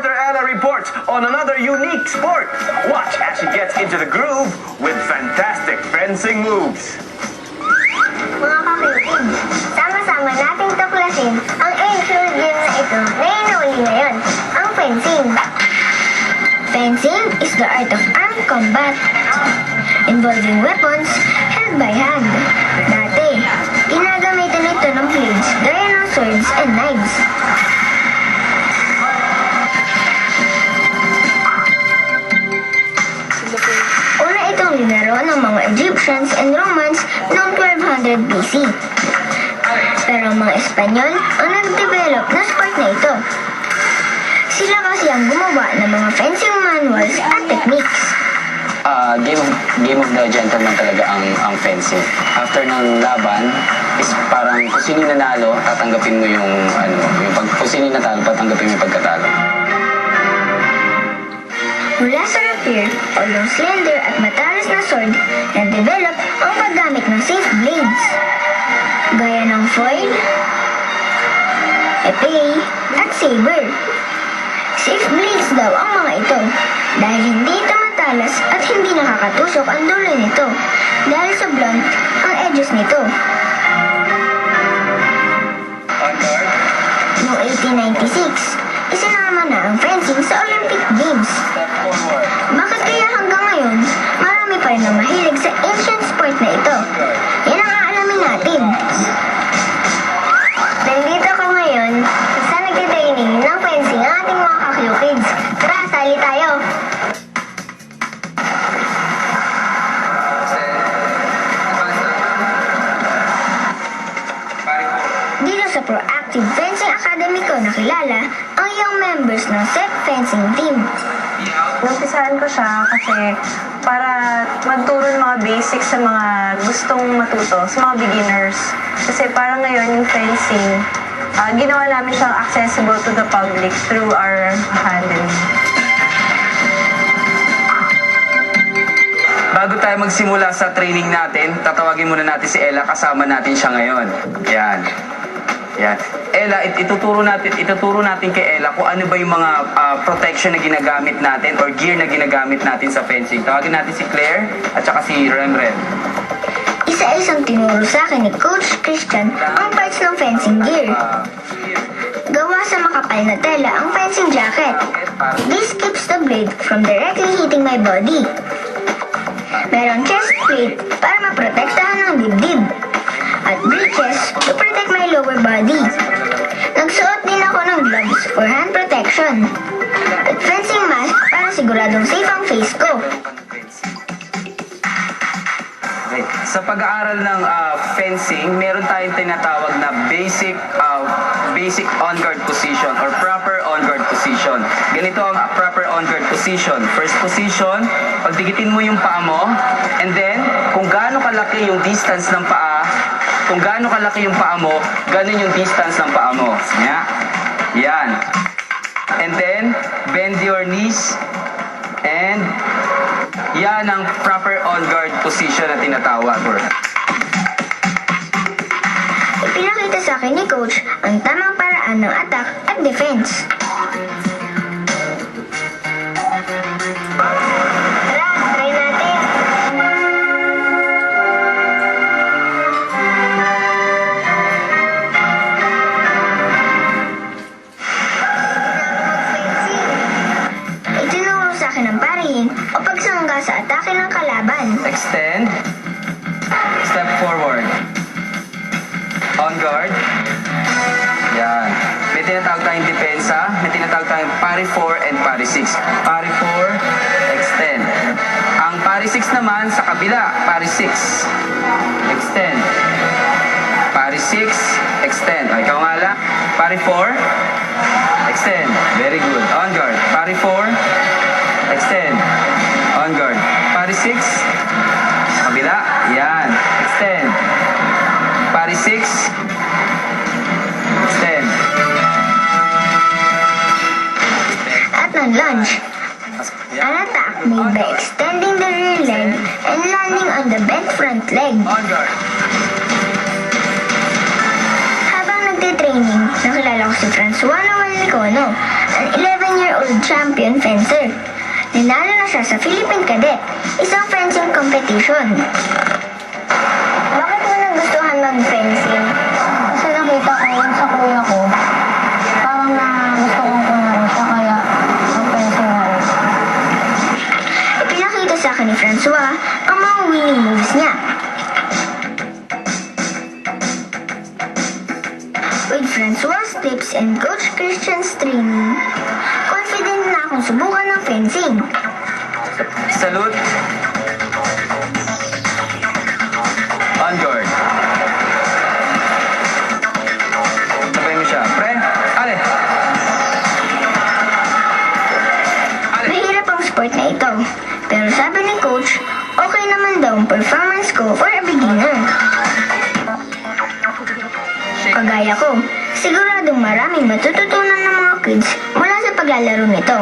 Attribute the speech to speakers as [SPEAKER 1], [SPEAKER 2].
[SPEAKER 1] reporter Ella reports on another unique sport. Watch as she gets into the groove with fantastic fencing moves.
[SPEAKER 2] Mga kakilig, sama-sama nating tuklasin ang ancient game na ito na inuuli ngayon, ang fencing. Fencing is the art of armed combat involving weapons held by hand. Dati, ginagamitan ito ng blades gaya ng swords and knives. Una itong linaro ng mga Egyptians and Romans noong 1200 BC. Pero ang mga Espanyol ang nag-develop na sport na ito. Sila kasi ang gumawa ng mga fencing manuals at techniques.
[SPEAKER 3] Game of the gentleman talaga ang fencing. After ng laban, is parang kung sino nanalo, tatanggapin mo yung kung sino natalo, tatanggapin mo yung pagkatalo.
[SPEAKER 2] Mula sa rapier o yung slender at matalas na sword, nag-develop ang paggamit ng safe blades. Gaya ng foil, epee, at saber. Safe blades daw ang mga ito dahil hindi ito matalas at hindi nakakatusok ang dulo nito dahil sa blunt ang edges nito. Noong 1896, isinama na ang fencing sa Olympic Games. Bakit kaya hanggang ngayon, marami pa rin ang mahilig sa ancient sport na ito? Yan ang aalamin natin. Nandito ko ngayon sa nagtitraining ng fencing ang ating mga kakikids. Tara, sali tayo! Dito sa Proactive Fencing Academy ko nakilala ang young members ng SEP Fencing Team.
[SPEAKER 4] Numpisahan ko siya kasi para magturo ng mga basics sa mga gustong matuto, sa mga beginners. Kasi para ngayon yung fencing, ginawa namin siyang accessible to the public through our academy.
[SPEAKER 3] Bago tayo magsimula sa training natin, tatawagin muna natin si Ella, kasama natin siya ngayon. Yan. Yan. Ella, ituturo natin kay Ella kung ano ba yung mga protection na ginagamit natin or gear na ginagamit natin sa fencing. Tawagin natin si Claire at saka si Remren.
[SPEAKER 2] Isa-isang tinuro sa akin ni Coach Christian ang parts ng fencing gear. Gawa sa makapal na tela ang fencing jacket. This keeps the blade from directly hitting my body. Meron chest plate para maprotektahan ng dibdib. At breeches to protect my lower body. Nagsuot din ako ng gloves for hand protection. At fencing mask para siguradong safe ang face ko.
[SPEAKER 3] Okay. Sa pag-aaral ng fencing, meron tayong tinatawag na basic on-guard position or proper on-guard position. Ganito ang proper on-guard position. First position, pagdikitin mo yung paa mo, and then, kung gaano kalaki yung distance ng paa, kung gaano kalaki yung paa mo, ganun yung distance ng paa mo. Yan. And then, bend your knees, and yan ang proper on-guard position na tinatawag.
[SPEAKER 2] Ipinakita sa akin ni Coach ang tamang paraan ng attack at defense. Tara, try natin! Itinuro sa akin ang parihin o pagsangga sa atake ng kalaban.
[SPEAKER 3] Extend. Step forward. On guard. Yan. May tinatawag tayong depensa. May tinatawag tayong pari 4 and pari 6. Pari 4, extend. Ang pari 6 naman sa kabila. Pari 6. Extend. Pari 6, extend. O, ikaw nga lang. Pari 4, extend. Very good. On guard. Pari 4, extend. On guard. Pari 6, sa kabila. Yan. Extend. Pari 6, extend.
[SPEAKER 2] At ng lunge. An attack made by extending the rear leg and landing on the bent front leg.
[SPEAKER 3] On guard.
[SPEAKER 2] Habang nagtitraining, nakilala ko si Francois Noel Licono, an 11-year-old champion fencer. Nanalo na siya sa Philippine Cadet, isang fencing competition. Bakit mo nagustuhan mag-fencing?
[SPEAKER 5] Kasi nakita ko yun sa kuya ko. Parang na gusto kong kumaro siya kaya mag-fencing na rin.
[SPEAKER 2] Ipinakita sa akin ni Francois ang mga winning moves niya. With Francois' tips and Coach Christian's training, confident na akong subukan ng fencing.
[SPEAKER 3] Salute. On guard. Sabay mo siya. Pre, ale. Ale.
[SPEAKER 2] Mahirap ang sport na ito, pero sabi ni Coach, okay naman daw ang performance ko for a beginner. Kagaya ko, siguradong maraming matututunan ng mga kids mula sa paglalaro nito.